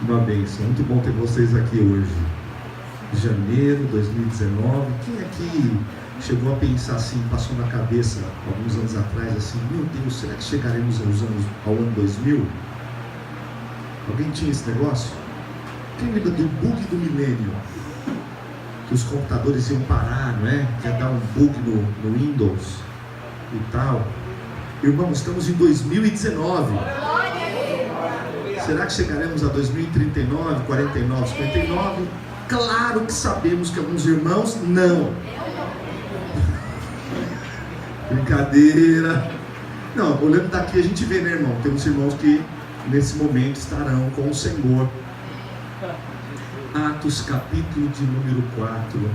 Uma bênção, muito bom ter vocês aqui hoje. Janeiro de 2019. Quem aqui chegou a pensar assim, passou na cabeça alguns anos atrás assim, meu Deus, será que chegaremos ao ano 2000? Alguém tinha esse negócio? Quem lembra do bug do milênio? Que os computadores iam parar, não é? Que ia dar um bug no Windows e tal. Irmãos, estamos em 2019. Será que chegaremos a 2039, 49, 59? Claro que sabemos que alguns irmãos não. Brincadeira. Não, olhando daqui a gente vê, né, irmão? Temos irmãos que nesse momento estarão com o Senhor. Atos capítulo de número 4.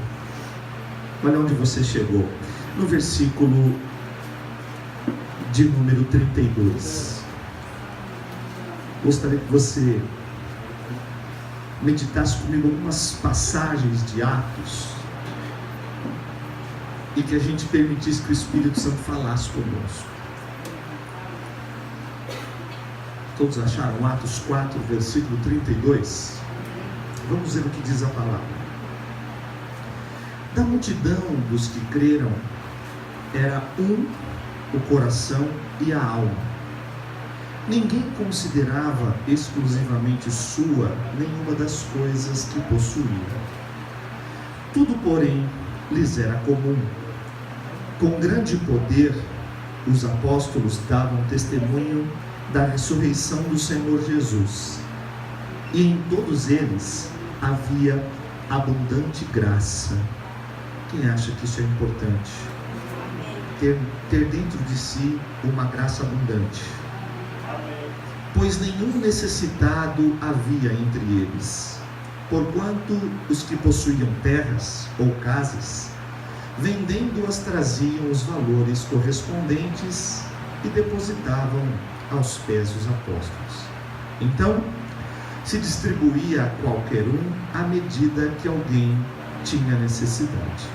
Olha onde você chegou. No versículo de número 32. Gostaria que você meditasse comigo algumas passagens de Atos e que a gente permitisse que o Espírito Santo falasse conosco. Todos acharam Atos 4, versículo 32? Vamos ver o que diz a palavra. Da multidão dos que creram, era o coração e a alma. Ninguém considerava exclusivamente sua nenhuma das coisas que possuía. Tudo, porém, lhes era comum. Com grande poder, os apóstolos davam testemunho da ressurreição do Senhor Jesus. E em todos eles havia abundante graça. Quem acha que isso é importante? Ter dentro de si uma graça abundante. Pois nenhum necessitado havia entre eles, porquanto os que possuíam terras ou casas, vendendo-as, traziam os valores correspondentes e depositavam aos pés dos apóstolos. Então, se distribuía a qualquer um à medida que alguém tinha necessidade.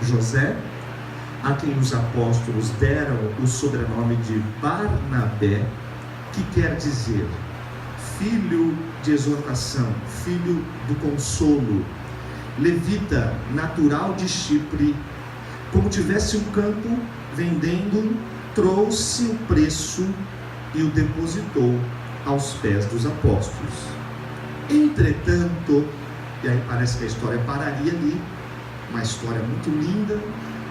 José, a quem os apóstolos deram o sobrenome de Barnabé, que quer dizer filho de exortação, filho do consolo, levita, natural de Chipre, como tivesse um campo, vendendo, trouxe o preço e o depositou aos pés dos apóstolos. Entretanto, e aí parece que a história pararia ali, uma história muito linda,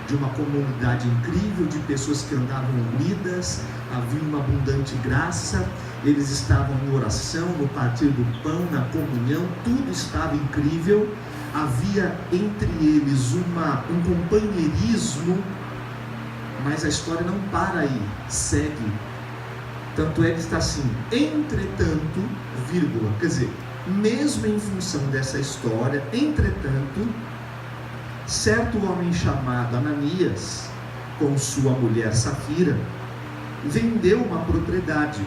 de uma comunidade incrível, de pessoas que andavam unidas, havia uma abundante graça, eles estavam em oração, no partir do pão, na comunhão, tudo estava incrível, havia entre eles um companheirismo, mas a história não para aí, segue. Tanto é que está assim, entretanto, vírgula, quer dizer, mesmo em função dessa história, entretanto, certo homem chamado Ananias, com sua mulher Safira, vendeu uma propriedade,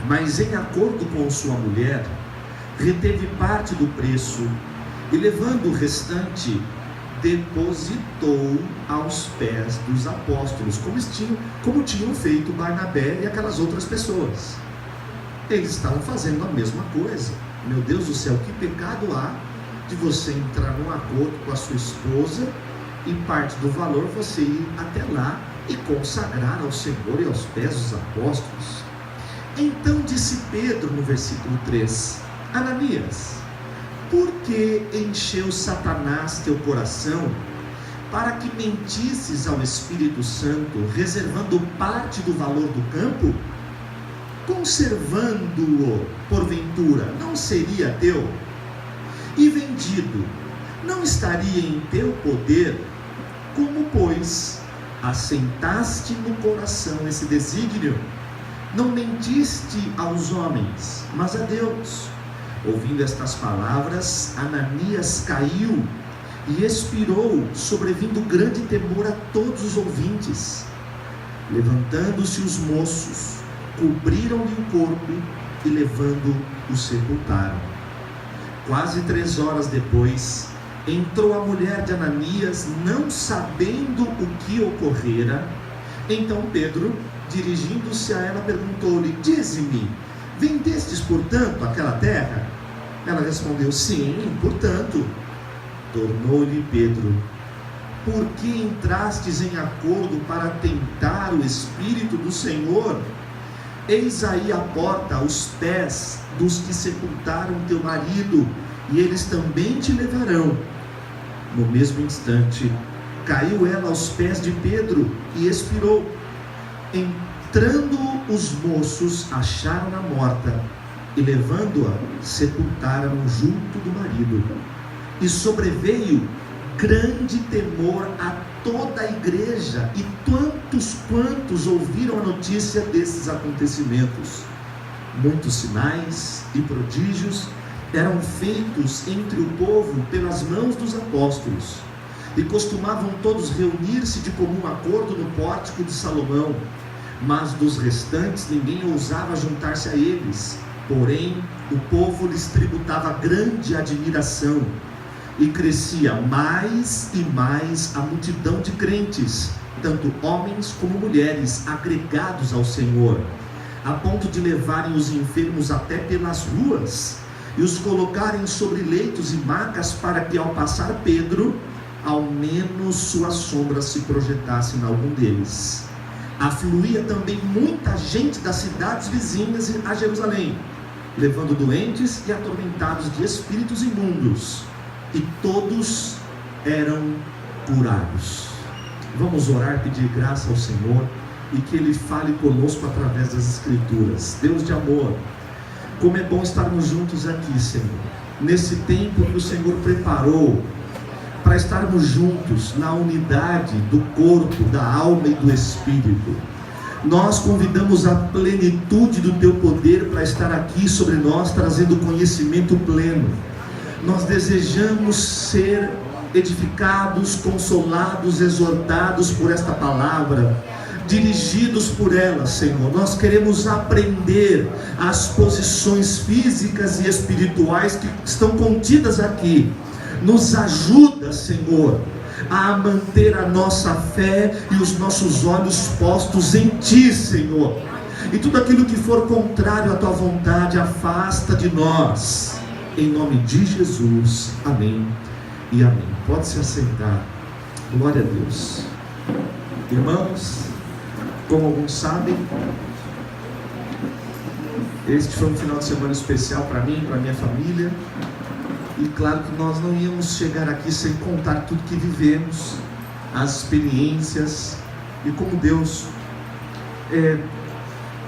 mas em acordo com sua mulher, reteve parte do preço e, levando o restante, depositou aos pés dos apóstolos, como tinham feito Barnabé e aquelas outras pessoas. Eles estavam fazendo a mesma coisa. Meu Deus do céu, que pecado há de você entrar num acordo com a sua esposa e parte do valor você ir até lá e consagrar ao Senhor e aos pés dos apóstolos. Então disse Pedro no versículo 3: Ananias, por que encheu Satanás teu coração para que mentisses ao Espírito Santo, reservando parte do valor do campo? Conservando-o, porventura, não seria teu? E vendido, não estaria em teu poder? Como, pois, assentaste no coração esse desígnio? Não mentiste aos homens, mas a Deus. Ouvindo estas palavras, Ananias caiu e expirou, sobrevindo grande temor a todos os ouvintes. Levantando-se os moços, cobriram-lhe o corpo e, levando, o sepultaram. Quase 3 horas depois, entrou a mulher de Ananias, não sabendo o que ocorrera. Então Pedro, dirigindo-se a ela, perguntou-lhe: Dize-me, vendestes portanto, aquela terra? Ela respondeu: sim, portanto. Tornou-lhe Pedro: por que entrastes em acordo para tentar o Espírito do Senhor? Eis aí a porta aos pés dos que sepultaram teu marido, e eles também te levarão. No mesmo instante, caiu ela aos pés de Pedro e expirou. Entrando os moços, acharam-na morta, e levando-a, sepultaram junto do marido. E sobreveio grande temor a toda a igreja e tantos quantos ouviram a notícia desses acontecimentos. Muitos sinais e prodígios eram feitos entre o povo pelas mãos dos apóstolos, e costumavam todos reunir-se de comum acordo no pórtico de Salomão, mas dos restantes ninguém ousava juntar-se a eles. Porém, o povo lhes tributava grande admiração, e crescia mais e mais a multidão de crentes, tanto homens como mulheres, agregados ao Senhor, a ponto de levarem os enfermos até pelas ruas, e os colocarem sobre leitos e macas, para que ao passar Pedro, ao menos sua sombra se projetasse em algum deles. Afluía também muita gente das cidades vizinhas a Jerusalém, levando doentes e atormentados de espíritos imundos, e todos eram curados. Vamos orar, pedir graça ao Senhor, e que Ele fale conosco através das Escrituras. Deus de amor, como é bom estarmos juntos aqui, Senhor, nesse tempo que o Senhor preparou para estarmos juntos na unidade do corpo, da alma e do Espírito. Nós convidamos a plenitude do Teu poder para estar aqui sobre nós, trazendo conhecimento pleno. Nós desejamos ser edificados, consolados, exortados por esta palavra, dirigidos por ela, Senhor. Nós queremos aprender as posições físicas e espirituais que estão contidas aqui. Nos ajuda, Senhor, a manter a nossa fé e os nossos olhos postos em Ti, Senhor. E tudo aquilo que for contrário à Tua vontade, afasta de nós. Em nome de Jesus, amém e amém. Pode se assentar. Glória a Deus. Irmãos, como alguns sabem, este foi um final de semana especial para mim, para minha família. E claro que nós não íamos chegar aqui sem contar tudo que vivemos, as experiências, e como Deus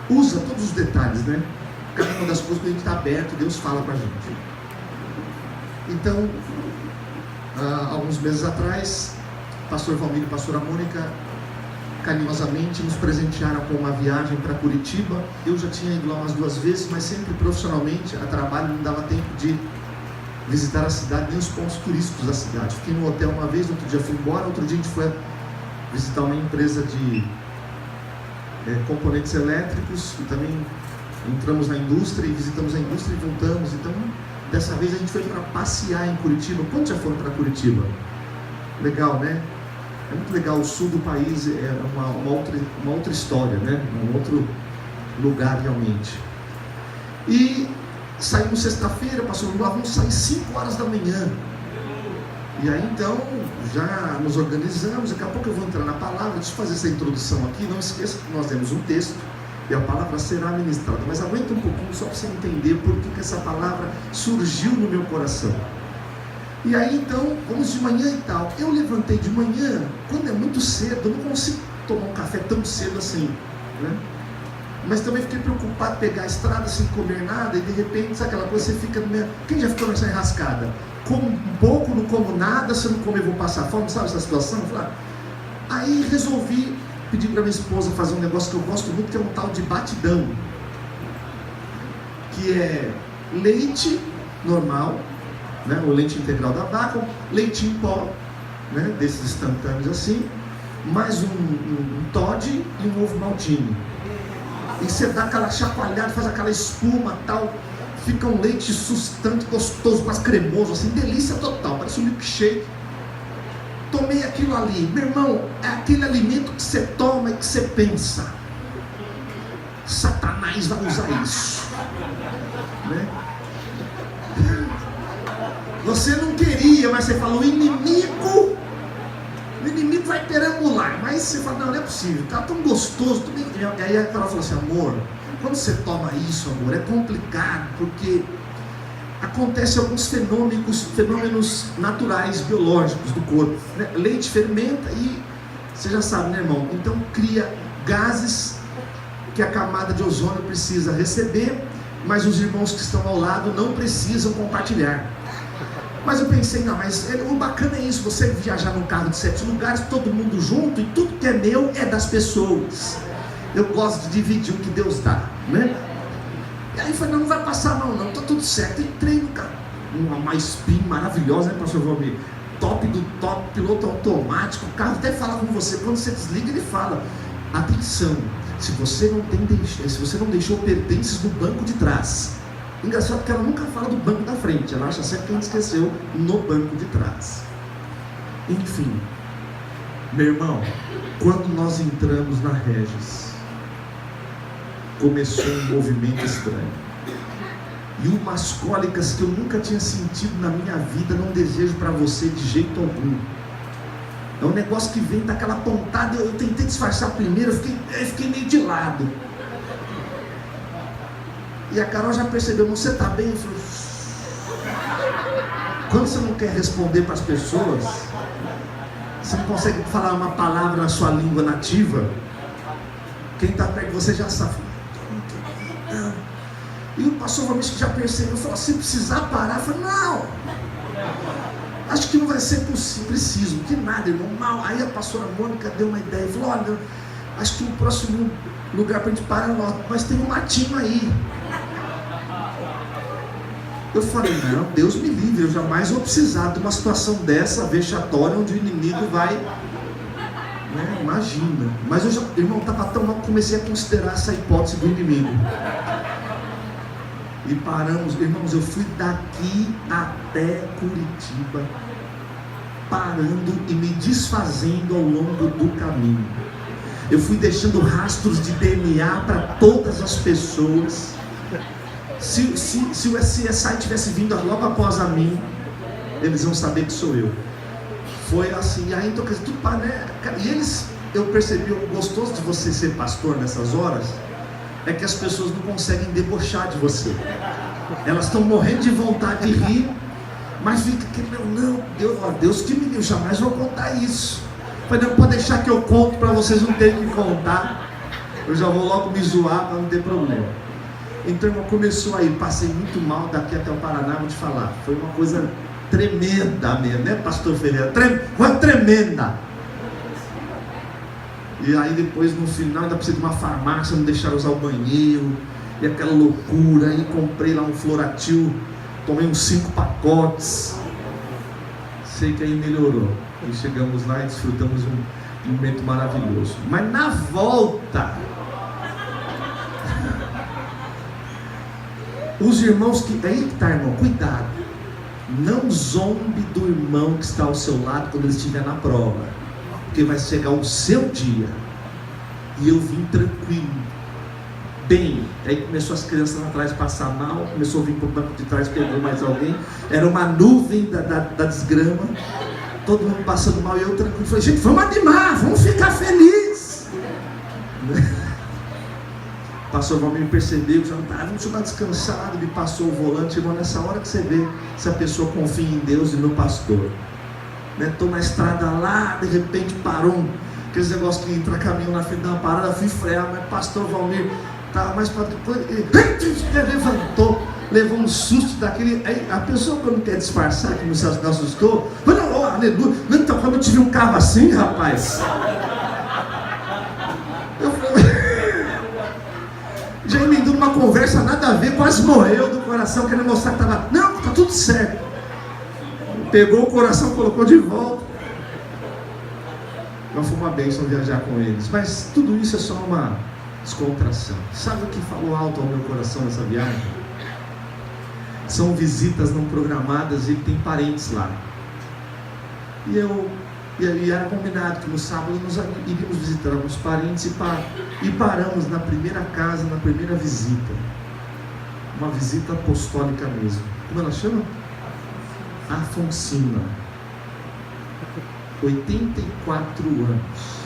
usa todos os detalhes, né? Cada uma das coisas que a gente está aberto, Deus fala com a gente. Então, alguns meses atrás, pastor Valmir e pastora Mônica carinhosamente nos presentearam com uma viagem para Curitiba. Eu já tinha ido lá umas 2 vezes, mas sempre profissionalmente, a trabalho, não dava tempo de visitar a cidade, nem os pontos turísticos da cidade. Fiquei no hotel uma vez, outro dia fui embora, outro dia a gente foi visitar uma empresa de componentes elétricos, e também entramos na indústria e visitamos a indústria e voltamos. Então, dessa vez a gente foi para passear em Curitiba. Quantos já foram para Curitiba? Legal, né? É muito legal. O sul do país é uma outra história, né? Um outro lugar realmente. E saímos sexta-feira, passou lá, vamos sair 5 horas da manhã. E aí então, já nos organizamos. Daqui a pouco eu vou entrar na palavra. Deixa eu fazer essa introdução aqui. Não esqueça que nós temos um texto e a palavra será ministrada. Mas aguenta um pouquinho só para você entender por que essa palavra surgiu no meu coração. E aí então, vamos de manhã e tal. Eu levantei de manhã, quando é muito cedo, eu não consigo tomar um café tão cedo assim, né? Mas também fiquei preocupado em pegar a estrada sem comer nada, e de repente, sabe aquela coisa, você fica no meio... Quem já ficou nessa enrascada? Como um pouco, não como nada, se eu não comer vou passar fome, sabe essa situação? Aí resolvi pedir para minha esposa fazer um negócio que eu gosto muito, que é um tal de batidão, que é leite normal, né, o leite integral da vaca, leite em pó, né, desses instantâneos assim, mais um Toddy e um ovo maltine. E você dá aquela chacoalhada, faz aquela espuma tal, fica um leite sustante, gostoso, quase cremoso, assim, delícia total, parece um milkshake. Tomei aquilo ali, meu irmão, é aquele alimento que você toma e que você pensa: Satanás vai usar isso. né? Você não queria, mas você falou, o inimigo vai perambular. Mas você fala, não é possível, tá tão gostoso. E aí a Carol falou assim, amor, quando você toma isso, amor, é complicado, porque acontecem alguns fenômenos naturais, biológicos do corpo, né? Leite fermenta e, você já sabe, né, irmão? Então cria gases que a camada de ozônio precisa receber, mas os irmãos que estão ao lado não precisam compartilhar. Mas eu pensei, não, mas o bacana é isso, você viajar num carro de 7 lugares, todo mundo junto, e tudo que é meu é das pessoas. Eu gosto de dividir o que Deus dá, né? E aí eu falei, não vai passar não, tá tudo certo. Entrei no carro, uma Spin maravilhosa, né, pastor Valmir? Top do top, piloto automático, o carro até fala com você, quando você desliga ele fala, atenção, se você não deixou pertences no banco de trás. Engraçado que ela nunca fala do banco da frente, ela acha sempre que a gente esqueceu no banco de trás. Enfim, meu irmão, quando nós entramos na Regis, começou um movimento estranho, e umas cólicas que eu nunca tinha sentido na minha vida, não desejo para você de jeito algum. É um negócio que vem daquela pontada, eu tentei disfarçar primeiro, eu fiquei meio de lado. E a Carol já percebeu, você está bem? Eu falei, quando você não quer responder para as pessoas, você não consegue falar uma palavra na sua língua nativa, quem está perto de você já sabe. E o pastor Valmir já percebeu, falou, se precisar parar, eu falei, não, acho que não vai ser preciso, que nada, irmão, mal. Aí a pastora Mônica deu uma ideia, falou, olha, acho que o próximo lugar para a gente parar, mas tem um matinho aí. Eu falei, não, Deus me livre, eu jamais vou precisar de uma situação dessa, vexatória, onde o inimigo vai, né, imagina. Mas eu já, irmão, estava tão mal, comecei a considerar essa hipótese do inimigo. E paramos, irmãos, eu fui daqui até Curitiba, parando e me desfazendo ao longo do caminho. Eu fui deixando rastros de DNA para todas as pessoas. Se o SSI tivesse vindo logo após a mim, eles vão saber que sou eu. Foi assim, aí então, tudo para, né? E eles, eu percebi, o gostoso de você ser pastor nessas horas é que as pessoas não conseguem debochar de você. Elas estão morrendo de vontade de rir, mas fica que, não, Deus que me deu, jamais vou contar isso. Falei, não, pode deixar que eu conto para vocês não terem que contar. Eu já vou logo me zoar para não ter problema. Então, irmão, começou aí, passei muito mal daqui até o Paraná, vou te falar. Foi uma coisa tremenda mesmo, né, pastor Ferreira? Foi tremenda. E aí depois, no final, ainda precisei de uma farmácia, não deixaram usar o banheiro, e aquela loucura. Aí comprei lá um Floratil, tomei uns 5 pacotes. Sei que aí melhorou. E chegamos lá e desfrutamos um momento maravilhoso. Mas na volta, os irmãos que... Aí que tá, irmão, cuidado. Não zombe do irmão que está ao seu lado quando ele estiver na prova, porque vai chegar o seu dia. E eu vim tranquilo, bem. Aí começou as crianças lá atrás passar mal, começou a vir para o banco de trás, pegou mais alguém. Era uma nuvem da desgrama, todo mundo passando mal e eu tranquilo. Falei, gente, vamos animar, vamos ficar felizes. O pastor Valmir percebeu que já não estava, vamos estar descansado, me passou o volante. Irmão, nessa hora que você vê se a pessoa confia em Deus e no pastor. Estou na estrada lá, de repente parou aqueles negócios que entra caminhão na frente da parada, fui frear, mas pastor Valmir estava mais para depois, ele levantou, levou um susto daquele. Aí a pessoa, quando quer disfarçar que não se assustou, não, aleluia, então quando eu tive um carro assim, rapaz, eu já emendou numa conversa nada a ver, quase morreu do coração, querendo mostrar que estava, não, está tudo certo. Pegou o coração, colocou de volta. Mas foi uma bênção viajar com eles. Mas tudo isso é só uma descontração. Sabe o que falou alto ao meu coração nessa viagem? São visitas não programadas e ele tem parentes lá. E era combinado que no sábado nós iríamos visitar alguns parentes e paramos na primeira casa, na primeira visita. uma visita apostólica mesmo. Como ela chama? Afonsina, 84 anos.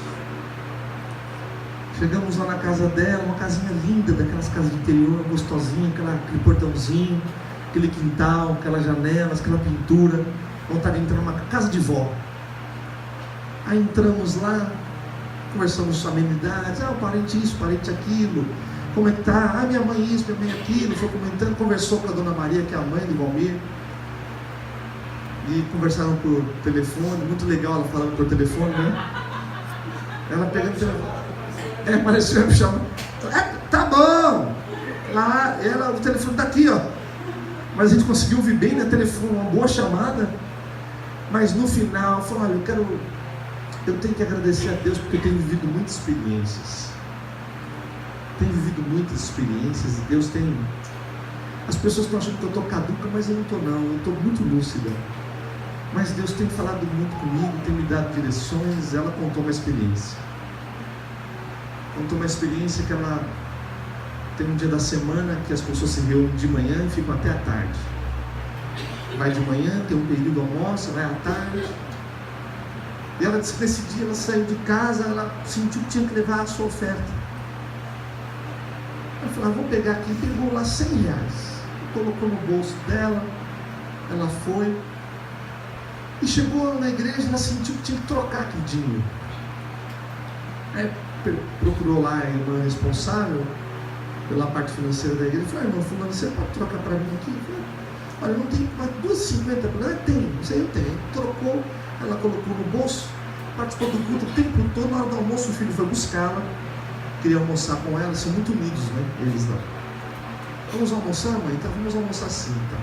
Chegamos lá na casa dela, uma casinha linda, daquelas casas de interior, gostosinha, aquele portãozinho, aquele quintal, aquelas janelas, aquela pintura, vontade de entrar numa casa de vó. Aí entramos lá, conversamos sobre amenidades, o parente isso, parente aquilo, como é que tá? Minha mãe isso, minha mãe aquilo, foi comentando, conversou com a dona Maria, que é a mãe do Valmir, e conversaram por telefone, muito legal ela falando por telefone, né? Ela pegando o telefone, parecia me chamando, tá bom, lá, o telefone tá aqui, ó, mas a gente conseguiu ouvir bem no telefone, uma boa chamada, mas no final, falou, olha, eu tenho que agradecer a Deus porque eu tenho vivido muitas experiências. E Deus tem... As pessoas estão achando que eu estou caduca, mas eu não estou não, eu estou muito lúcida. Mas Deus tem falado muito comigo, tem me dado direções. Ela contou uma experiência. Que ela tem um dia da semana que as pessoas se reúnem de manhã e ficam até a tarde. Vai de manhã, tem um período almoço, vai à tarde. E ela disse que nesse dia ela saiu de casa, ela sentiu que tinha que levar a sua oferta. Ela falou, vou pegar aqui, pegou lá R$100, colocou no bolso dela, ela foi, e chegou na igreja, ela sentiu que tinha que trocar aquele dinheiro. Aí procurou lá a irmã responsável pela parte financeira da igreja, falou, irmão fulano, você pode trocar para mim aqui? Eu falei, olha, não tem mais R$2,50, tem, isso aí eu tenho. Trocou, ela colocou no bolso, participou do culto o tempo todo. Na hora do almoço o filho foi buscá-la, queria almoçar com ela, são muito unidos, né, eles lá. Vamos almoçar, mãe? Então vamos almoçar sim, tá?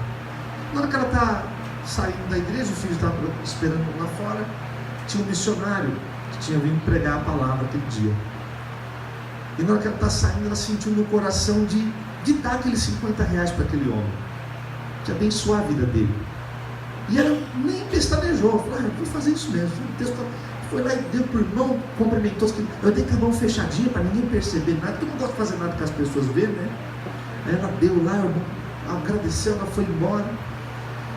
Na hora que ela está saindo da igreja, o filho estava esperando lá fora, tinha um missionário que tinha vindo pregar a palavra aquele dia. E na hora que ela está saindo, ela sentiu no coração de dar aqueles R$50 para aquele homem, de abençoar a vida dele. E ela nem pestanejou, falou, eu vou fazer isso mesmo. Foi lá e deu para o irmão, cumprimentou. Eu dei com a mão fechadinha para ninguém perceber nada, porque eu não gosto de fazer nada que as pessoas vejam, né? Aí ela deu lá, o irmão agradeceu, ela foi embora.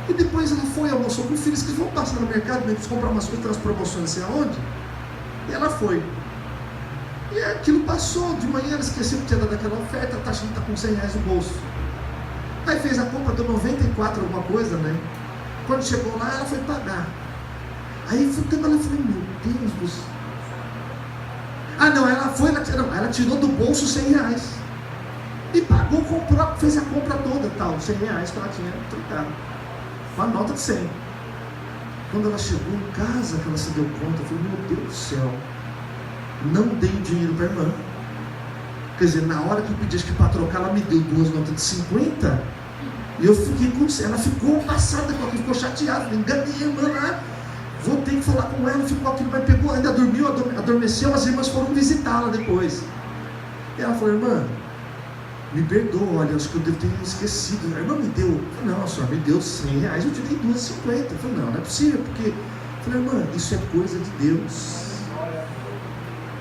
E depois ela foi, almoçou com filhos que vão passar no mercado, né, comprar umas coisas, umas promoções, não sei aonde. E ela foi. E aquilo passou, de manhã ela esqueceu que tinha dado aquela oferta, tá achando que está com R$100 no bolso. Aí fez a compra, deu 94 alguma coisa, né? Quando chegou lá, ela foi pagar. Aí ela falou, meu Deus do céu. Ela tirou do bolso R$100. E pagou, comprou, fez a compra toda, tal, R$100 que ela tinha trocado. Uma nota de 100. Quando ela chegou em casa, que ela se deu conta, eu falei, meu Deus do céu, não dei o dinheiro para a irmã. Quer dizer, na hora que eu pedi para trocar, ela me deu 2 notas de 50, e eu fiquei com... Ela ficou passada com aquilo, ficou chateada, enganei a irmã lá, vou ter que falar com ela, ficou aquilo, mas pegou, ainda dormiu, adormeceu, as irmãs foram visitá-la depois. E ela falou, irmã, me perdoa, olha, acho que eu devo ter esquecido. A irmã me deu, eu falei, não, a senhora me deu R$100, eu te dei 2,50. Eu falei, não é possível, porque... Eu falei, irmã, isso é coisa de Deus.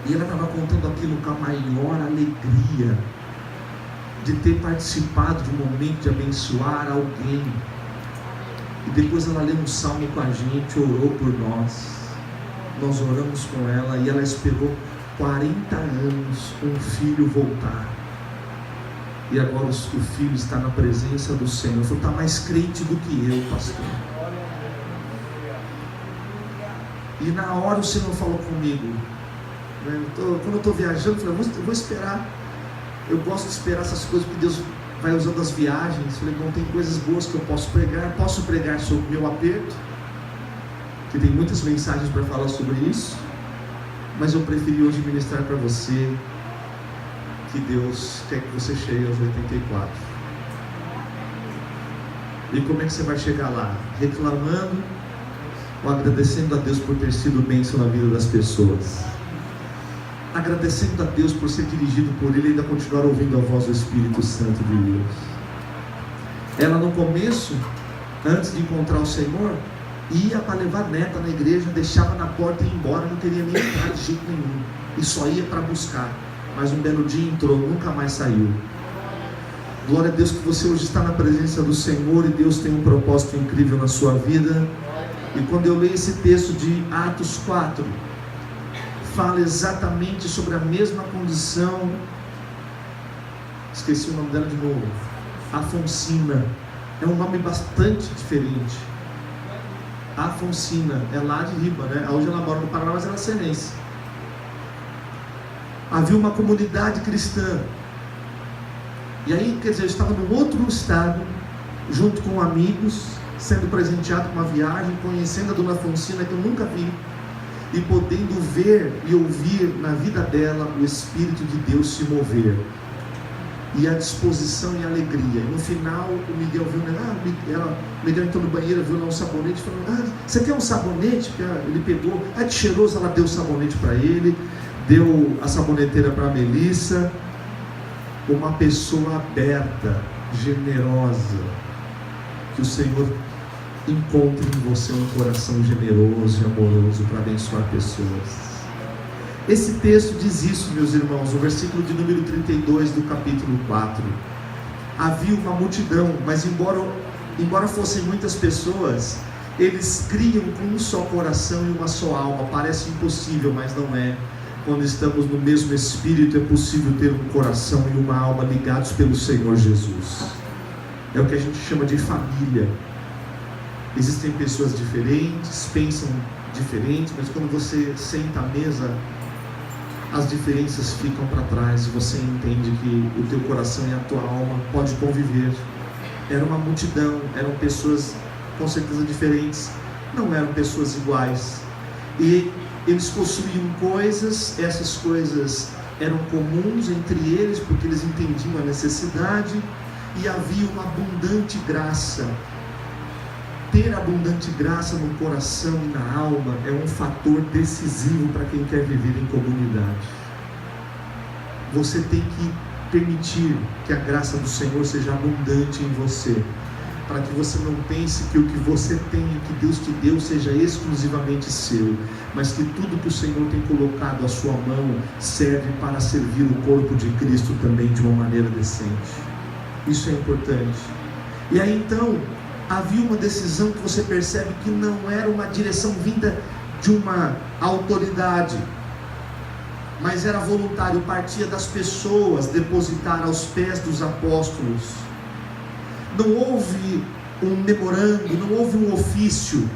E ela estava contando aquilo com a maior alegria de ter participado de um momento de abençoar alguém. E depois ela leu um salmo com a gente, orou por nós. Nós oramos com ela e ela esperou 40 anos um filho voltar. E agora o filho está na presença do Senhor. Falou, está mais crente do que eu, pastor. E na hora o Senhor falou comigo. Quando eu estou viajando, eu falei, eu vou esperar. Eu gosto de esperar essas coisas, porque Deus vai usando as viagens. Eu falei, bom, tem coisas boas que eu posso pregar sobre o meu aperto, que tem muitas mensagens para falar sobre isso, mas eu preferi hoje ministrar para você que Deus quer que você chegue aos 84. E como é que você vai chegar lá? Reclamando ou agradecendo a Deus por ter sido bênção na vida das pessoas? Agradecendo a Deus por ser dirigido por Ele e ainda continuar ouvindo a voz do Espírito Santo de Deus. Ela no começo, antes de encontrar o Senhor, ia para levar a neta na igreja, deixava na porta e ia embora, não queria nem entrar de jeito nenhum, e só ia para buscar. Mas um belo dia entrou, nunca mais saiu. Glória a Deus que você hoje está na presença do Senhor e Deus tem um propósito incrível na sua vida. E quando eu leio esse texto de Atos 4, fala exatamente sobre a mesma condição. Esqueci o nome dela de novo. Afonsina. É um nome bastante diferente. Afonsina, é lá de Riba, né? Hoje ela mora no Paraná, mas ela é cearense. Havia uma comunidade cristã. E aí, quer dizer, eu estava num outro estado, junto com amigos, sendo presenteado com uma viagem, conhecendo a dona Afonsina, que eu nunca vi, e podendo ver e ouvir na vida dela o Espírito de Deus se mover, e a disposição e a alegria. E no final, o Miguel viu, o Miguel entrou no banheiro, viu lá um sabonete, falou: você quer um sabonete? Ele pegou, que cheiroso, ela deu o sabonete para ele, deu a saboneteira para a Melissa. Uma pessoa aberta, generosa, que o Senhor encontre em você um coração generoso e amoroso para abençoar pessoas. Esse texto diz isso, meus irmãos, no versículo de número 32 do capítulo 4. Havia uma multidão, mas embora fossem muitas pessoas, eles criam com um só coração e uma só alma. Parece impossível, mas não é. Quando estamos no mesmo Espírito, é possível ter um coração e uma alma ligados pelo Senhor Jesus. É o que a gente chama de família. Existem pessoas diferentes, pensam diferente, mas quando você senta à mesa, as diferenças ficam para trás e você entende que o teu coração e a tua alma podem conviver. Era uma multidão, eram pessoas com certeza diferentes, não eram pessoas iguais. E eles possuíam coisas, essas coisas eram comuns entre eles, porque eles entendiam a necessidade, e havia uma abundante graça. Ter abundante graça no coração e na alma é um fator decisivo para quem quer viver em comunidade. Você tem que permitir que a graça do Senhor seja abundante em você, para que você não pense que o que você tem e que Deus te deu seja exclusivamente seu, mas que tudo que o Senhor tem colocado à sua mão serve para servir o corpo de Cristo também de uma maneira decente. Isso é importante. E aí então, havia uma decisão que você percebe que não era uma direção vinda de uma autoridade, mas era voluntário, partia das pessoas depositar aos pés dos apóstolos. Não houve um memorando, não houve um ofício,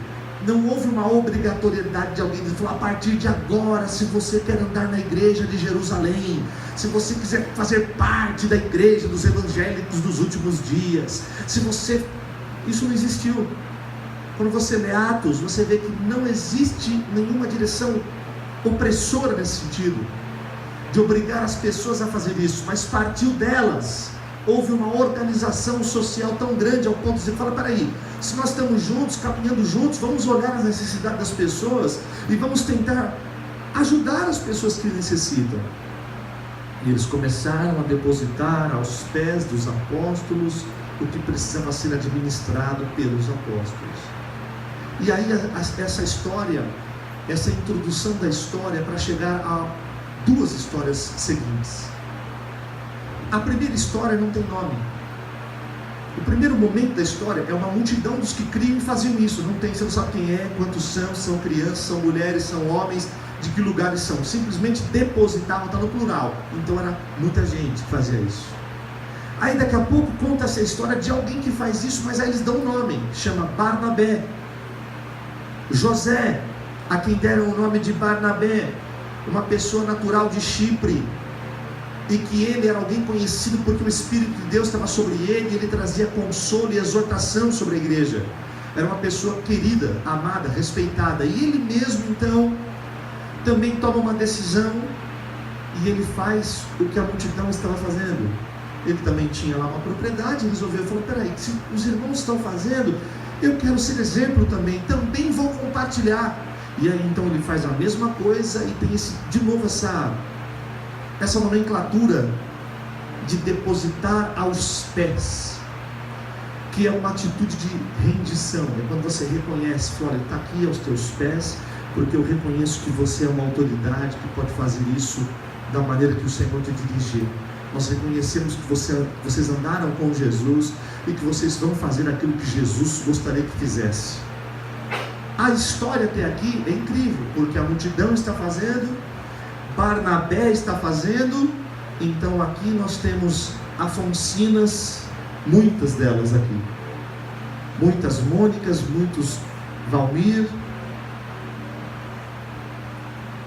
não houve uma obrigatoriedade de alguém de falar: a partir de agora, se você quer andar na igreja de Jerusalém, se você quiser fazer parte da igreja dos evangélicos dos últimos dias, isso não existiu. Quando você lê Atos, você vê que não existe nenhuma direção opressora nesse sentido, de obrigar as pessoas a fazer isso, mas partiu delas. Houve uma organização social tão grande ao ponto de falar: peraí, se nós estamos juntos, caminhando juntos, vamos olhar as necessidades das pessoas e vamos tentar ajudar as pessoas que necessitam. E eles começaram a depositar aos pés dos apóstolos o que precisava ser administrado pelos apóstolos. E aí essa história, essa introdução da história, para chegar a duas histórias seguintes. A primeira história não tem nome. O primeiro momento da história é uma multidão dos que criam e faziam isso. Você não sabe quem é, quantos são crianças, são mulheres, são homens, de que lugares são. Simplesmente depositavam, está no plural. Então era muita gente que fazia isso. Aí daqui a pouco conta essa história de alguém que faz isso, mas aí eles dão um nome, chama Barnabé. José, a quem deram o nome de Barnabé, uma pessoa natural de Chipre, e que ele era alguém conhecido porque o Espírito de Deus estava sobre ele, e ele trazia consolo e exortação sobre a igreja. Era uma pessoa querida, amada, respeitada, e ele mesmo então também toma uma decisão, e ele faz o que a multidão estava fazendo. Ele também tinha lá uma propriedade, resolveu, falou: peraí, se os irmãos estão fazendo, eu quero ser exemplo também vou compartilhar. E aí então ele faz a mesma coisa, e tem de novo essa nomenclatura de depositar aos pés, que é uma atitude de rendição. É quando você reconhece, olha, está aqui aos teus pés, porque eu reconheço que você é uma autoridade que pode fazer isso da maneira que o Senhor te dirigir. Nós reconhecemos que vocês andaram com Jesus e que vocês vão fazer aquilo que Jesus gostaria que fizesse. A história até aqui é incrível, porque a multidão está fazendo, Barnabé está fazendo, então aqui nós temos Afonsinas, muitas delas aqui, muitas Mônicas, muitos Valmir,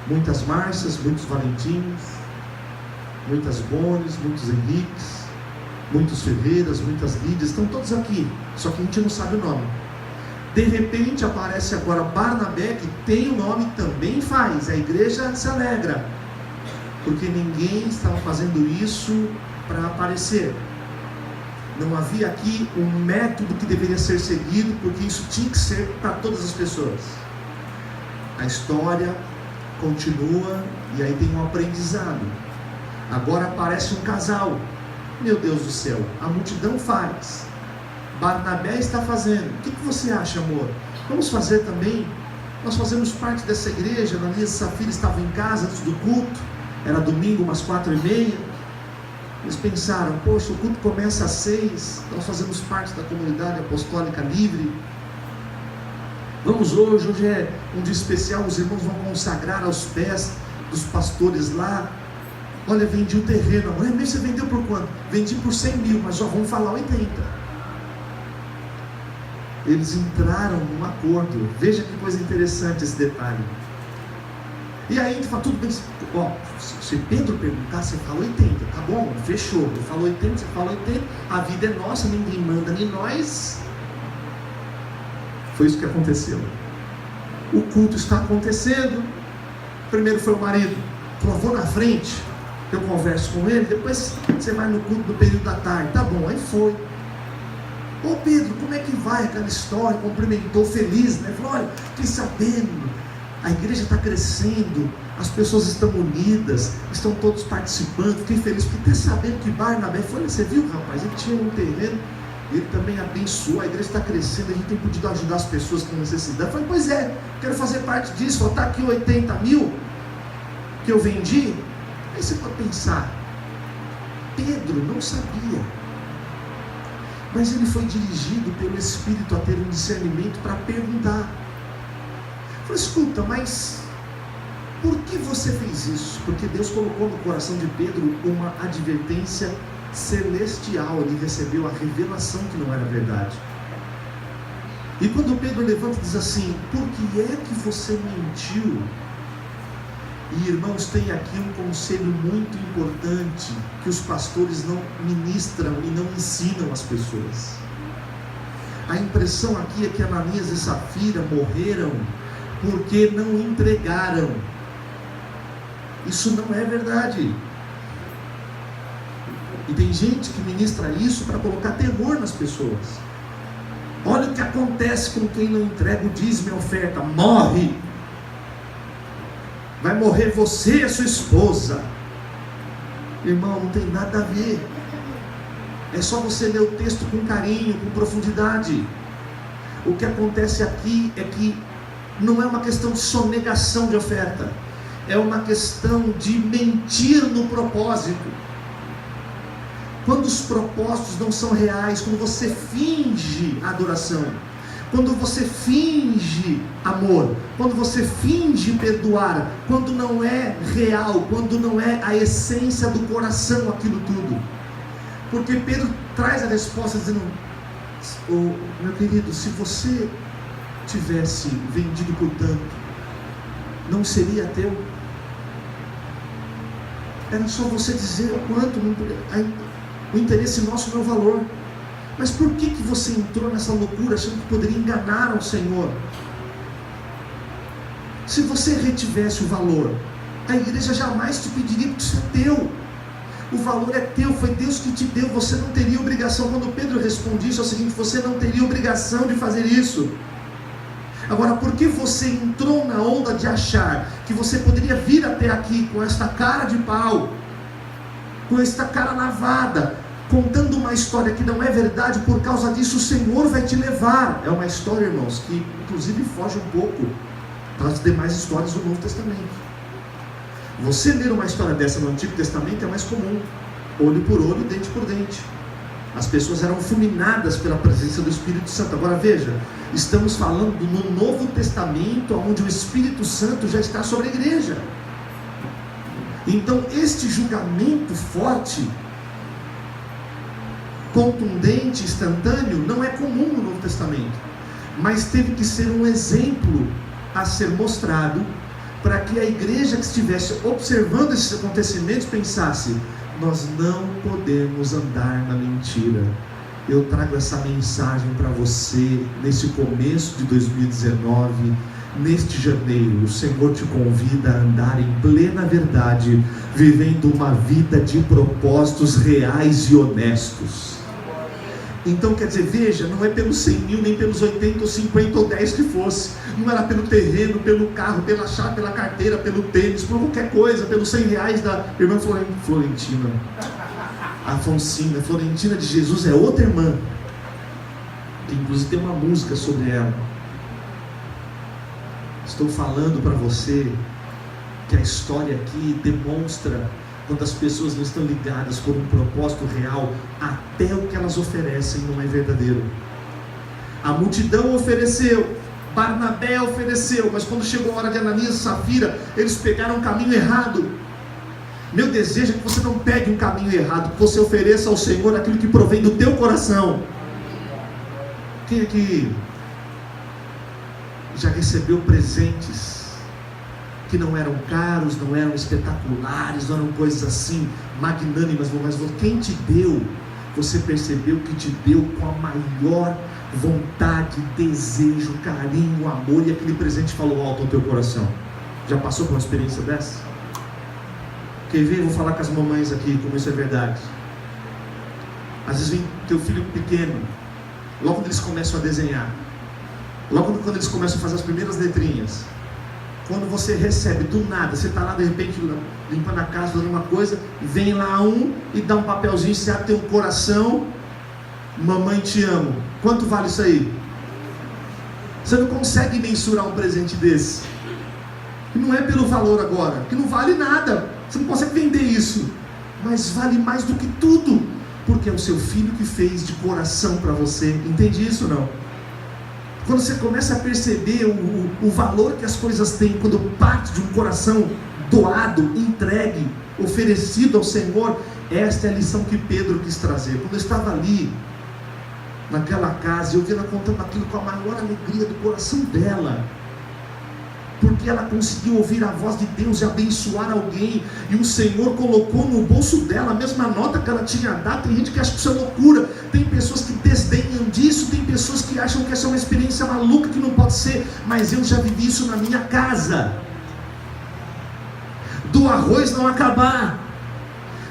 muitas Márcias, muitos Valentinos, muitas Bones, muitos Henriques, muitos Ferreiras, muitas Lídias, estão todos aqui, só que a gente não sabe o nome. De repente aparece agora Barnabé, que tem o nome, também faz, a igreja se alegra, porque ninguém estava fazendo isso para aparecer. Não havia aqui um método que deveria ser seguido, porque isso tinha que ser para todas as pessoas. A história continua e aí tem um aprendizado. Agora aparece um casal. Meu Deus do céu, a multidão faz, Barnabé está fazendo. O que você acha, amor? Vamos fazer também? Nós fazemos parte dessa igreja. Ananias e Safira estavam em casa antes do culto, era domingo umas 4h30. Eles pensaram, poxa, o culto começa às 6, nós fazemos parte da comunidade apostólica livre. Vamos hoje é um dia especial, os irmãos vão consagrar aos pés dos pastores lá. Olha, vendi o terreno. Amor, você vendeu por quanto? Vendi por 100 mil, mas só vamos falar 80. Eles entraram num acordo. Veja que coisa interessante esse detalhe. E aí a gente fala, tudo bem, ó, se Pedro perguntar, você fala 80, tá bom, fechou. Eu falo 80, você fala 80, a vida é nossa, ninguém manda nem nós. Foi isso que aconteceu. O culto está acontecendo. Primeiro foi o marido, falou, vou na frente, eu converso com ele, depois você vai no culto do período da tarde. Tá bom, aí foi. Ô Pedro, como é que vai aquela história? Cumprimentou feliz, né? Falou, olha, fiquei sabendo, a igreja está crescendo, as pessoas estão unidas, estão todos participando, fiquei feliz, porque até sabendo que Barnabé foi, você viu, rapaz, ele tinha um terreno, ele também abençoou, a igreja está crescendo, a gente tem podido ajudar as pessoas com necessidade. Eu falei, pois é, quero fazer parte disso, está aqui 80 mil que eu vendi. Aí você pode pensar, Pedro não sabia, mas ele foi dirigido pelo Espírito a ter um discernimento para perguntar. Falei, escuta, mas por que você fez isso? Porque Deus colocou no coração de Pedro uma advertência celestial. Ele recebeu a revelação que não era verdade. E quando Pedro levanta e diz assim, por que é que você mentiu? E irmãos, tem aqui um conselho muito importante que os pastores não ministram e não ensinam às pessoas. A impressão aqui é que Ananias e Safira morreram porque não entregaram. Isso não é verdade. E tem gente que ministra isso para colocar terror nas pessoas. Olha o que acontece com quem não entrega o dízimo e a oferta, morre. Vai morrer você e a sua esposa. Irmão, não tem nada a ver. É só você ler o texto com carinho, com profundidade. O que acontece aqui é que não é uma questão de sonegação de oferta, é uma questão de mentir no propósito. Quando os propósitos não são reais, quando você finge adoração, quando você finge amor, quando você finge perdoar, quando não é real, quando não é a essência do coração aquilo tudo. Porque Pedro traz a resposta dizendo, meu querido, se você tivesse vendido por tanto, não seria teu? Era só você dizer o quanto, o interesse nosso não é o valor. Mas por que você entrou nessa loucura achando que poderia enganar ao Senhor? Se você retivesse o valor, a igreja jamais te pediria, porque isso é teu. O valor é teu, foi Deus que te deu, você não teria obrigação. Quando Pedro responde isso, é o seguinte, você não teria obrigação de fazer isso. Agora, por que você entrou na onda de achar que você poderia vir até aqui com esta cara de pau, com esta cara lavada, contando uma história que não é verdade? Por causa disso o Senhor vai te levar. É uma história, irmãos, que inclusive foge um pouco das demais histórias do Novo Testamento. Você ler uma história dessa no Antigo Testamento é mais comum. olho por olho, dente por dente. As pessoas eram fulminadas pela presença do Espírito Santo. Agora veja, estamos falando no Novo Testamento, onde o Espírito Santo já está sobre a igreja. Então este julgamento forte, contundente, instantâneo, não é comum no Novo Testamento, mas teve que ser um exemplo a ser mostrado, para que a igreja que estivesse observando esses acontecimentos pensasse: nós não podemos andar na mentira. Eu trago essa mensagem para você nesse começo de 2019, neste janeiro. O Senhor te convida a andar em plena verdade, vivendo uma vida de propósitos reais e honestos. Então, quer dizer, veja, não é pelos 100 mil, nem pelos 80 ou 50 ou 10 que fosse. Não era pelo terreno, pelo carro, pela chave, pela carteira, pelo tênis, por qualquer coisa, pelos 100 reais da irmã Florentina. Afonsina, Florentina de Jesus é outra irmã, que inclusive tem uma música sobre ela. Estou falando para você que a história aqui demonstra quando as pessoas não estão ligadas por um propósito real, até o que elas oferecem não é verdadeiro. A multidão ofereceu, Barnabé ofereceu, mas quando chegou a hora de Ananias e Safira, eles pegaram um caminho errado. Meu desejo é que você não pegue um caminho errado, que você ofereça ao Senhor aquilo que provém do teu coração. Quem aqui já recebeu presentes que não eram caros, não eram espetaculares, não eram coisas assim magnânimas, mas quem te deu, você percebeu que te deu com a maior vontade, desejo, carinho, amor, e aquele presente falou alto ao teu coração? Já passou por uma experiência dessa? Quer ver? Vou falar com as mamães aqui, como isso é verdade. Às vezes vem teu filho pequeno, logo quando eles começam a desenhar, logo quando eles começam a fazer as primeiras letrinhas, quando você recebe do nada, você está lá de repente limpando a casa, fazendo uma coisa, vem lá um e dá um papelzinho, você abre teu coração: mamãe te amo. Quanto vale isso aí? Você não consegue mensurar um presente desse, que não é pelo valor agora, que não vale nada, você não consegue vender isso, mas vale mais do que tudo, porque é o seu filho que fez de coração para você. Entende isso ou não? Quando você começa a perceber o valor que as coisas têm, quando parte de um coração doado, entregue, oferecido ao Senhor, esta é a lição que Pedro quis trazer. Quando eu estava ali, naquela casa, eu vi ela contando aquilo com a maior alegria do coração dela, porque ela conseguiu ouvir a voz de Deus e abençoar alguém, e o Senhor colocou no bolso dela a mesma nota que ela tinha dado. Tem gente que acha que isso é loucura, tem pessoas que desdenham disso, tem pessoas que acham que essa é uma experiência maluca, que não pode ser, mas eu já vivi isso na minha casa, do arroz não acabar,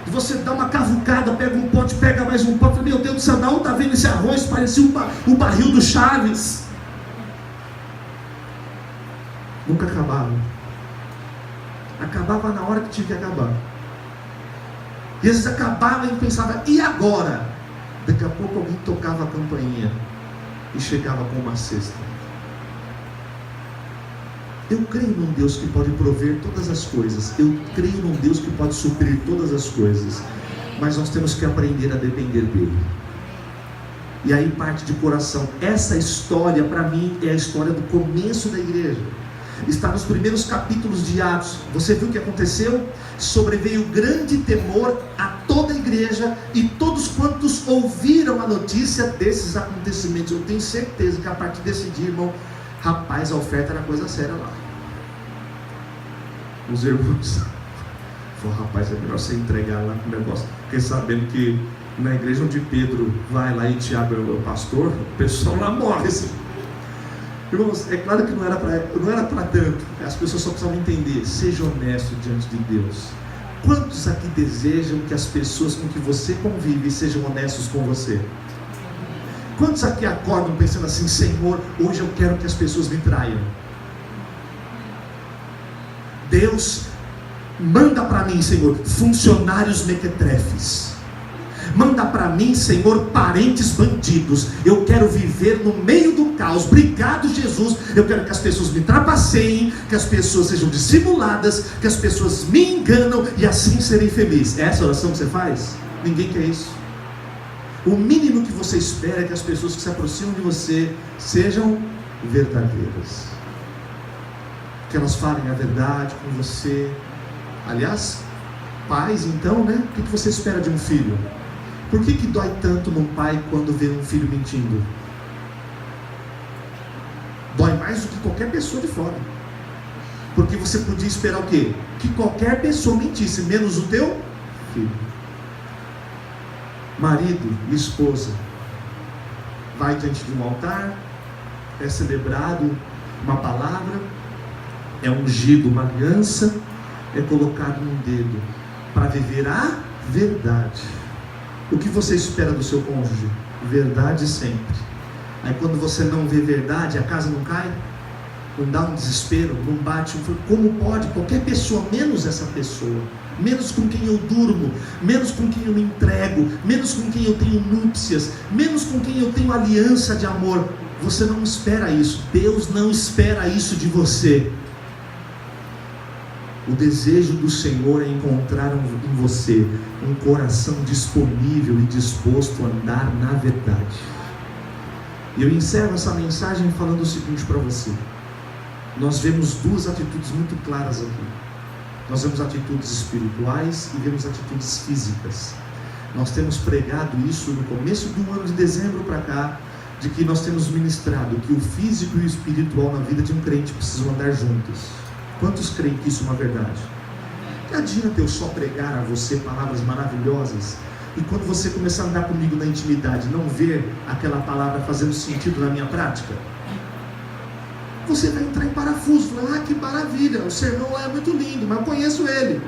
de você dar uma cavucada, pega um pote, pega mais um pote, meu Deus do céu, não está vendo esse arroz, parecia o barril do Chaves. Nunca acabava. Acabava na hora que tinha que acabar. E às vezes acabava e pensava: e agora? Daqui a pouco alguém tocava a campainha e chegava com uma cesta. Eu creio num Deus que pode prover todas as coisas. Eu creio num Deus que pode suprir todas as coisas. Mas nós temos que aprender a depender dele. E aí parte de coração. Essa história para mim é a história do começo da igreja. Está nos primeiros capítulos de Atos. Você viu o que aconteceu? Sobreveio grande temor a toda a igreja, e todos quantos ouviram a notícia desses acontecimentos. Eu tenho certeza que a partir desse dia, irmão, rapaz, a oferta era coisa séria lá. Os irmãos falaram: rapaz, é melhor você entregar lá com o negócio. Fiquei sabendo que na igreja onde Pedro vai lá e Tiago é o pastor, o pessoal lá morre assim. Irmãos, é claro que não era para tanto. As pessoas só precisavam entender: seja honesto diante de Deus. Quantos aqui desejam que as pessoas com que você convive sejam honestos com você? Quantos aqui acordam pensando assim: Senhor, hoje eu quero que as pessoas me traiam? Deus, manda para mim, Senhor, funcionários mequetrefes. Manda para mim, Senhor, parentes bandidos. Eu quero viver no meio do caos. Obrigado, Jesus. Eu quero que as pessoas me trapaceiem, que as pessoas sejam dissimuladas, que as pessoas me enganam, e assim serei feliz. É essa oração que você faz? Ninguém quer isso. O mínimo que você espera é que as pessoas que se aproximam de você sejam verdadeiras, que elas falem a verdade com você. Aliás, pais, então, né? O que você espera de um filho? Por que dói tanto num pai quando vê um filho mentindo? Dói mais do que qualquer pessoa de fora. Porque você podia esperar o quê? Que qualquer pessoa mentisse, menos o teu filho. Marido e esposa, vai diante de um altar, é celebrado uma palavra, é ungido uma aliança, é colocado um dedo para viver a verdade. O que você espera do seu cônjuge? Verdade sempre. Aí quando você não vê verdade, a casa não cai? Não dá um desespero? Não bate? Como pode? Qualquer pessoa, menos essa pessoa, menos com quem eu durmo, menos com quem eu me entrego, menos com quem eu tenho núpcias, menos com quem eu tenho aliança de amor. Você não espera isso. Deus não espera isso de você. O desejo do Senhor é encontrar em você um coração disponível e disposto a andar na verdade. E eu encerro essa mensagem falando o seguinte para você. Nós vemos duas atitudes muito claras aqui. Nós vemos atitudes espirituais e vemos atitudes físicas. Nós temos pregado isso no começo do ano de dezembro para cá, de que nós temos ministrado que o físico e o espiritual na vida de um crente precisam andar juntos. Quantos creem que isso é uma verdade? Que adianta eu só pregar a você palavras maravilhosas e quando você começar a andar comigo na intimidade, não ver aquela palavra fazendo sentido na minha prática? Você vai entrar em parafuso, falar, que maravilha, o sermão lá é muito lindo, mas eu conheço ele,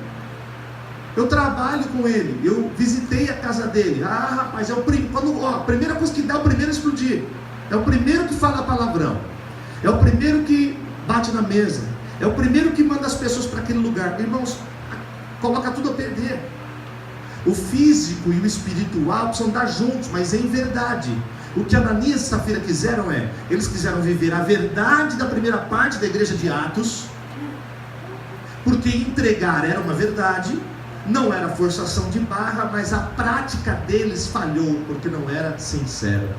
eu trabalho com ele, eu visitei a casa dele. Rapaz, é o a primeira coisa que dá, o primeiro a explodir, é o primeiro que fala palavrão, é o primeiro que bate na mesa, é o primeiro que manda as pessoas para aquele lugar. Irmãos, coloca tudo a perder. O físico e o espiritual precisam andar juntos, mas em verdade. O que Ananias e Safira quiseram eles quiseram viver a verdade da primeira parte da igreja de Atos, porque entregar era uma verdade, não era forçação de barra, mas a prática deles falhou, porque não era sincera.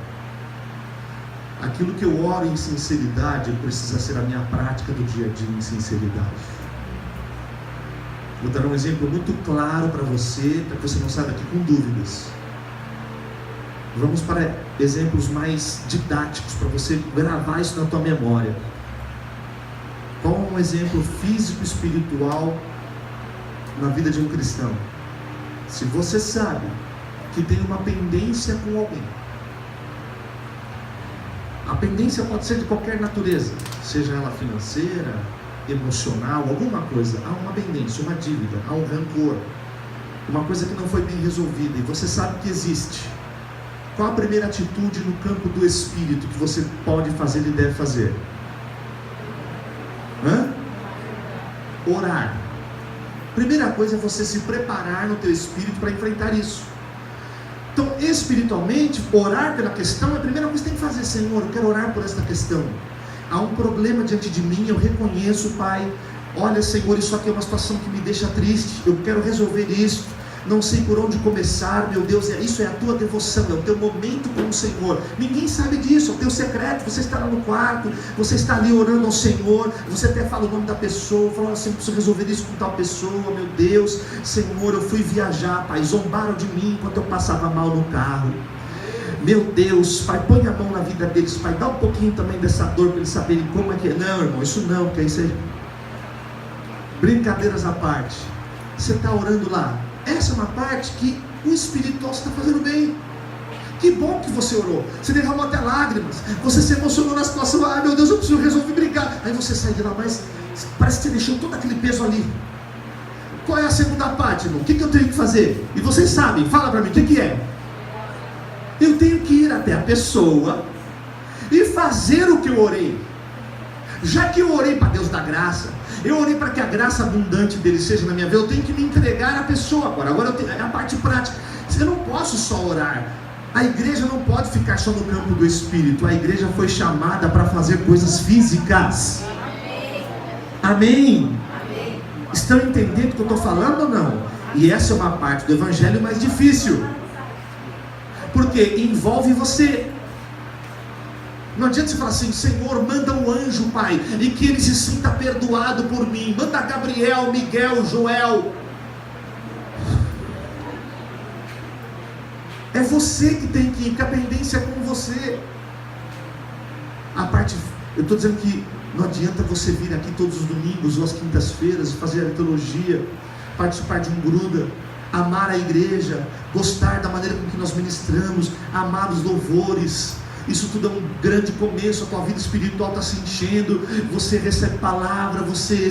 Aquilo que eu oro em sinceridade precisa ser a minha prática do dia a dia em sinceridade. Vou dar um exemplo muito claro para você não saia daqui com dúvidas. Vamos para exemplos mais didáticos, para você gravar isso na tua memória. Qual é um exemplo físico e espiritual na vida de um cristão? Se você sabe que tem uma pendência com alguém, a pendência pode ser de qualquer natureza, seja ela financeira, emocional, alguma coisa. Há uma pendência, uma dívida, há um rancor, uma coisa que não foi bem resolvida e você sabe que existe. Qual a primeira atitude no campo do Espírito que você pode fazer e deve fazer? Orar. Primeira coisa é você se preparar no teu espírito para enfrentar isso. Então, espiritualmente, orar pela questão é a primeira coisa que tem que fazer. Senhor, eu quero orar por esta questão. Há um problema diante de mim, eu reconheço, Pai. Olha, Senhor, isso aqui é uma situação que me deixa triste. Eu quero resolver isso. Não sei por onde começar, meu Deus. Isso é a tua devoção, é o teu momento com o Senhor. Ninguém sabe disso, é o teu secreto. Você está lá no quarto, você está ali orando ao Senhor. Você até fala o nome da pessoa, fala assim, preciso resolver isso com tal pessoa. Meu Deus, Senhor, eu fui viajar, Pai, zombaram de mim enquanto eu passava mal no carro. Meu Deus, Pai, põe a mão na vida deles, Pai, dá um pouquinho também dessa dor para eles saberem como é que é. Não, irmão, isso não, porque isso aí. Brincadeiras à parte, você está orando lá. Essa é uma parte que o espiritual está fazendo bem. Que bom que você orou. Você derramou até lágrimas. Você se emocionou na situação. Meu Deus, eu preciso resolver brigar. Aí você sai de lá, mas parece que você deixou todo aquele peso ali. Qual é a segunda parte, irmão? O que eu tenho que fazer? E vocês sabem, fala para mim, o que é? Eu tenho que ir até a pessoa e fazer o que eu orei. Já que eu orei para Deus da graça, eu orei para que a graça abundante dele seja na minha vida, eu tenho que me entregar à pessoa agora é a parte prática. Eu não posso só orar. A igreja não pode ficar só no campo do Espírito. A igreja foi chamada para fazer coisas físicas. Amém? Estão entendendo o que eu estou falando ou não? E essa é uma parte do evangelho mais difícil, porque envolve você. Não adianta você falar assim: Senhor, manda um anjo, Pai, e que ele se sinta perdoado por mim. Manda Gabriel, Miguel, Joel. É você que tem que ir, que a pendência é com você. Eu estou dizendo que não adianta você vir aqui todos os domingos ou às quintas-feiras, fazer a teologia, participar de um gruda, amar a igreja, gostar da maneira com que nós ministramos, amar os louvores. Isso tudo é um grande começo, a tua vida espiritual está se enchendo, você recebe palavra, você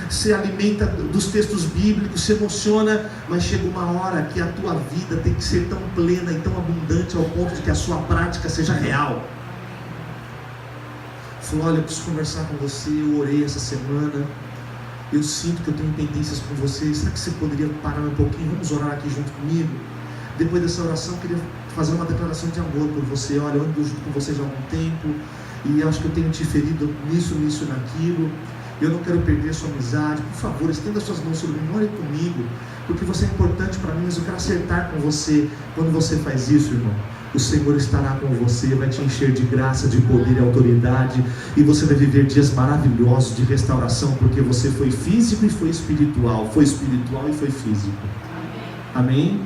se alimenta dos textos bíblicos, se emociona, mas chega uma hora que a tua vida tem que ser tão plena e tão abundante ao ponto de que a sua prática seja real. Falou: olha, eu preciso conversar com você, eu orei essa semana, eu sinto que eu tenho pendências com você, será que você poderia parar um pouquinho, vamos orar aqui junto comigo? Depois dessa oração, eu queria fazer uma declaração de amor por você. Olha, eu ando junto com você já há algum tempo, e acho que eu tenho te ferido nisso, naquilo, eu não quero perder a sua amizade, por favor, estenda suas mãos sobre mim, ore comigo, porque você é importante para mim, mas eu quero acertar com você. Quando você faz isso, irmão, o Senhor estará com você, vai te encher de graça, de poder e autoridade, e você vai viver dias maravilhosos de restauração, porque você foi físico e foi espiritual e foi físico. Amém?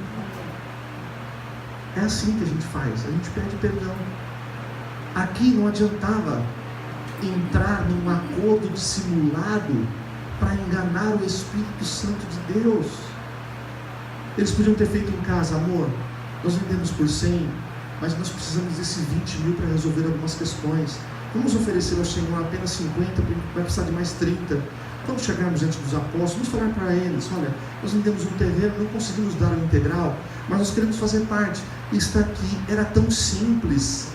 É assim que a gente faz, a gente pede perdão. Aqui não adiantava entrar num acordo dissimulado para enganar o Espírito Santo de Deus. Eles podiam ter feito em casa: amor, nós vendemos por 100, mas nós precisamos desses 20 mil para resolver algumas questões. Vamos oferecer ao Senhor apenas 50, porque vai precisar de mais 30. Quando chegarmos diante dos apóstolos, vamos falar para eles: olha, nós vendemos um terreno, não conseguimos dar o integral, mas nós queremos fazer parte. Isso aqui era tão simples,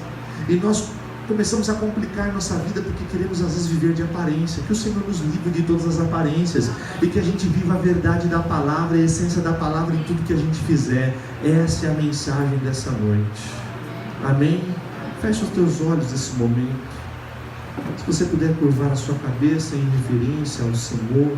e nós começamos a complicar nossa vida porque queremos às vezes viver de aparência. Que o Senhor nos livre de todas as aparências, e que a gente viva a verdade da palavra, a essência da palavra em tudo que a gente fizer. Essa é a mensagem dessa noite. Amém? Feche os teus olhos nesse momento. Se você puder curvar a sua cabeça em reverência ao Senhor.